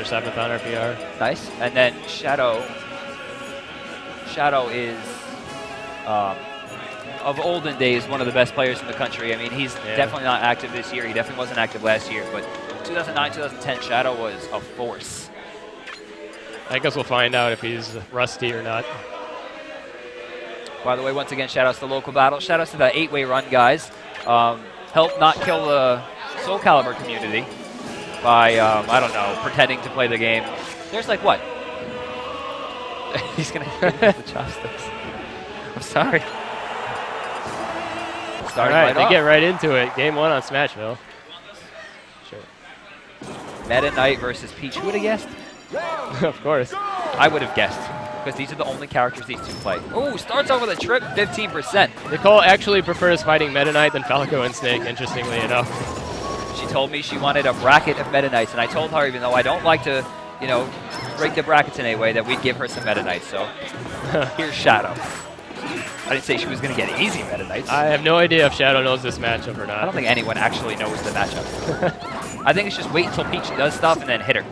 7th on our PR. Nice. And then Shadow is, of olden days, one of the best players in the country. I mean, he's definitely not active this year. He definitely wasn't active last year. But 2009, 2010, Shadow was a force. I guess we'll find out if he's rusty or not. By the way, once again, shout-outs to local battle. Shout-outs to the 8-way run, guys. Help not kill the Soul Calibur community by, I don't know, pretending to play the game. There's like what? He's going to hit the chopsticks. I'm sorry. All right, they get right into it. Game 1 on Smashville. Sure. Meta Knight versus Peach. Who would have guessed? Of course. I would have guessed, because these are the only characters these two play. Oh, starts off with a trip, 15%. Nicole actually prefers fighting Meta Knight than Falco and Snake, interestingly enough. She told me she wanted a bracket of Meta Knights, and I told her, even though I don't like to, you know, break the brackets in any way, that we'd give her some Meta Knights. So here's Shadow. I didn't say she was going to get easy Meta Knights. I have no idea if Shadow knows this matchup or not. I don't think anyone actually knows the matchup. I think it's just wait until Peach does stuff and then hit her.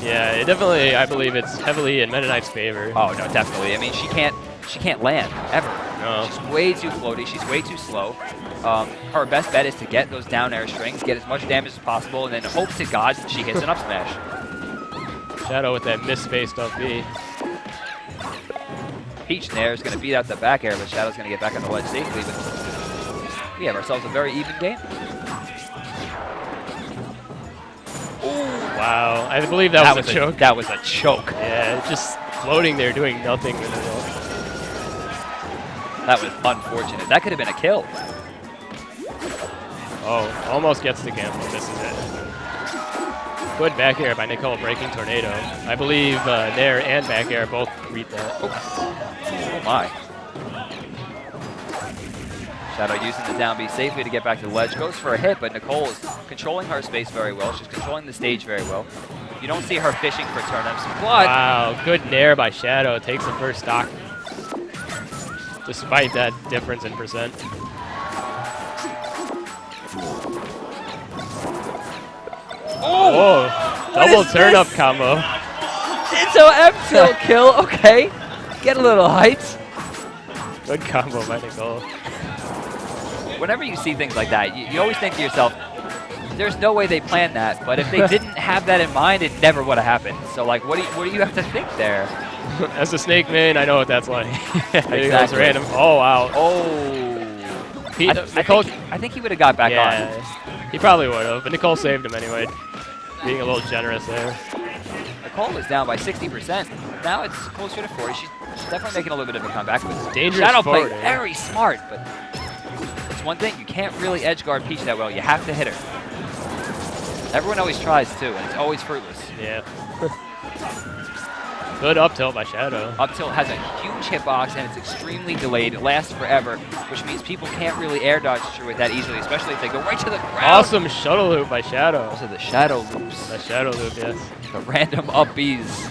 Yeah, it definitely, I believe it's heavily in Meta Knight's favor. Oh, no, definitely. I mean, she can't land, ever. No. She's way too floaty. She's way too slow. Her best bet is to get those down air strings, get as much damage as possible, and then hope to God that she hits an up smash. Shadow with that misspaced up B. Peach there is going to beat out the back air, but Shadow's going to get back on the ledge safely. But we have ourselves a very even game. Wow, I believe that was a choke. That was a choke. Yeah, just floating there doing nothing with it. That was unfortunate. That could have been a kill. Oh, almost gets the gamble. This is it. Good back air by Nicole, breaking Tornado. I believe Nair and back air both read that. Oh my. Shadow using the down B safely to get back to the ledge. Goes for a hit, but Nicole is controlling her space very well. She's controlling the stage very well. You don't see her fishing for turnips, but... Wow, good Nair by Shadow. Takes the first stock. Despite that difference in percent. Oh! Double turn-up combo. It's an M-tilt kill. Okay. Get a little height. Good combo by Nicole. Whenever you see things like that, you always think to yourself, there's no way they planned that. But if they didn't have that in mind, it never would have happened. So, like, what do you have to think there? As a Snake main, I know what that's like. Exactly. Random. Oh, wow. Oh. I think he would have got back on. He probably would have, but Nicole saved him anyway. Being a little generous there. Nicole was down by 60%. Now it's closer to 40. She's definitely making a little bit of a comeback. But Dangerous Shadow forward, played very smart, but it's one thing. You can't really edge guard Peach that well. You have to hit her. Everyone always tries, too, and it's always fruitless. Yeah. Good up tilt by Shadow. Up tilt has a huge hitbox, and it's extremely delayed. It lasts forever, which means people can't really air dodge through it that easily, especially if they go right to the ground. Awesome shuttle loop by Shadow. Those are the Shadow loops. The Shadow loop, yes. The random up Bs.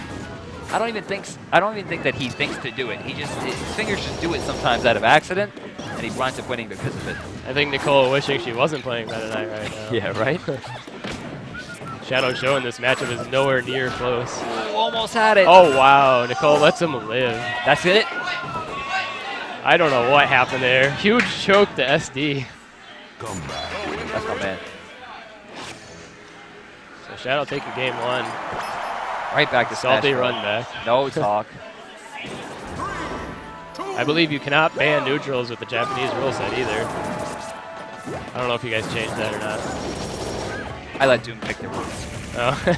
I don't even think that he thinks to do it. His fingers just do it sometimes out of accident, and he winds up winning because of it. I think Nicole wishing she wasn't playing Meta Knight right now. Yeah, right? Shadow showing this matchup is nowhere near close. Ooh, almost had it. Oh, wow. Nicole lets him live. That's it? I don't know what happened there. Huge choke to SD. That's my man. So Shadow taking game 1. Right back to Salty run back. No talk. I believe you cannot ban neutrals with the Japanese rule set either. I don't know if you guys changed that or not. I let Doom pick the rules. Oh.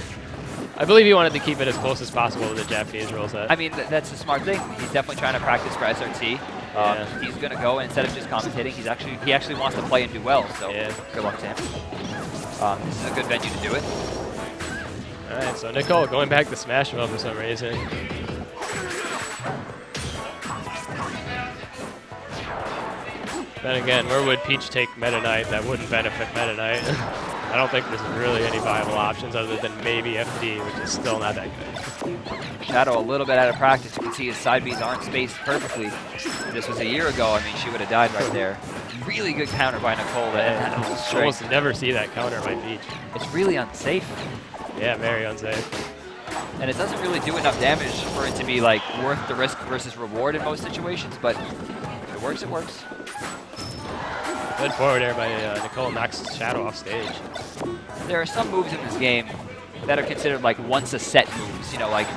I believe he wanted to keep it as close as possible to the Japanese rule set. I mean, that's a smart thing. He's definitely trying to practice for SRT. He's going to go, and instead of just commentating, he actually wants to play and do well. So good luck to him. This is a good venue to do it. All right, so Nicole going back to Smashville for some reason. Then again, where would Peach take Meta Knight that wouldn't benefit Meta Knight? I don't think there's really any viable options other than maybe FD, which is still not that good. Shadow a little bit out of practice. You can see his side Bs aren't spaced perfectly. If this was a year ago, I mean, she would have died right there. Really good counter by Nicole. That almost never see that counter by Peach. It's really unsafe. Yeah, very unsafe. And it doesn't really do enough damage for it to be like worth the risk versus reward in most situations, but if it works, it works. Good forward there by Nicole, knocks Shadow off stage. There are some moves in this game that are considered like once a set moves, you know, like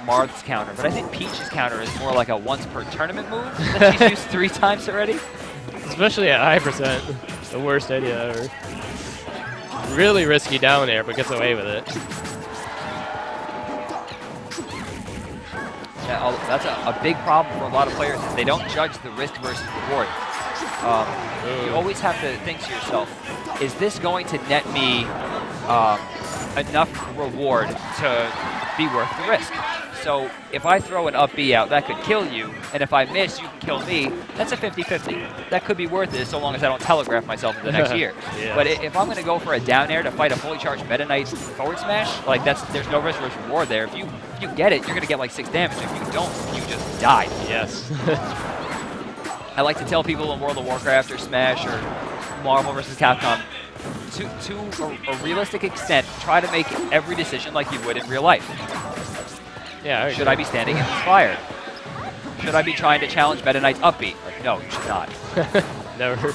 Marth's counter. But I think Peach's counter is more like a once per tournament move that she's used 3 times already. Especially at high percent. The worst idea ever. Really risky down there, but gets away with it. Yeah, that's a big problem for a lot of players is they don't judge the risk versus reward. You always have to think to yourself, is this going to net me enough reward to be worth the risk? So if I throw an up B out, that could kill you, and if I miss, you can kill me. That's a 50-50. That could be worth it, so long as I don't telegraph myself in the next year. Yes. But if I'm going to go for a down air to fight a fully charged Meta Knight forward smash, like there's no risk versus reward there. If you get it, you're going to get like 6 damage. If you don't, you just die. Yes. I like to tell people in World of Warcraft or Smash or Marvel vs. Capcom, to a realistic extent, try to make every decision like you would in real life. Yeah. Should I be standing in this fire? Should I be trying to challenge Meta Knight's upbeat? Like, no, you should not. Never.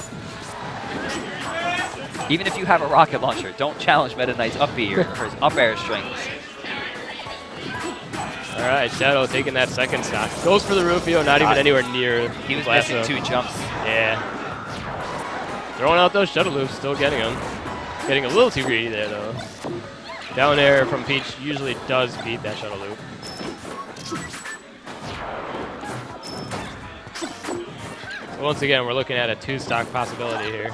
Even if you have a rocket launcher, don't challenge Meta Knight's upbeat or his up air strings. All right, Shadow taking that second stock. Goes for the Rufio, not even anywhere near. He was missing 2 jumps. Yeah. Throwing out those shuttle loops, still getting them. Getting a little too greedy there, though. Down air from Peach usually does beat that shuttle loop. So once again, we're looking at a 2-stock possibility here.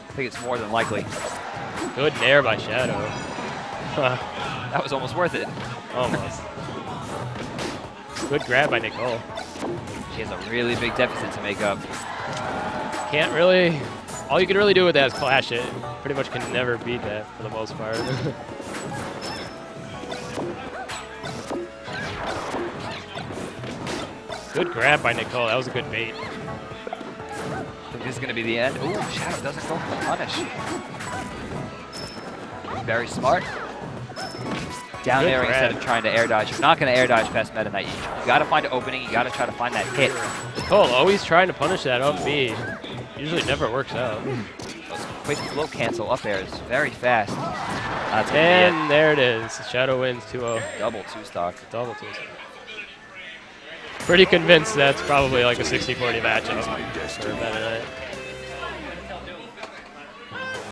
I think it's more than likely. Good nair by Shadow. That was almost worth it. Almost. Good grab by Nicole. She has a really big deficit to make up. Can't really... All you can really do with that is clash it. Pretty much can never beat that for the most part. Good grab by Nicole. That was a good bait. I think this is going to be the end. Ooh, Shadow doesn't go for the punish. Very smart. Down air instead of trying to air dodge. You're not going to air dodge past Meta Knight. You got to find an opening. You got to try to find that hit. Nicole always trying to punish that up B. Usually never works out. Those quick float cancel up airs very fast. That's and there it is. Shadow wins 2-0. Double 2-stock. Double 2-stock. Pretty convinced that's probably like a 60-40 matchup for Meta Knight.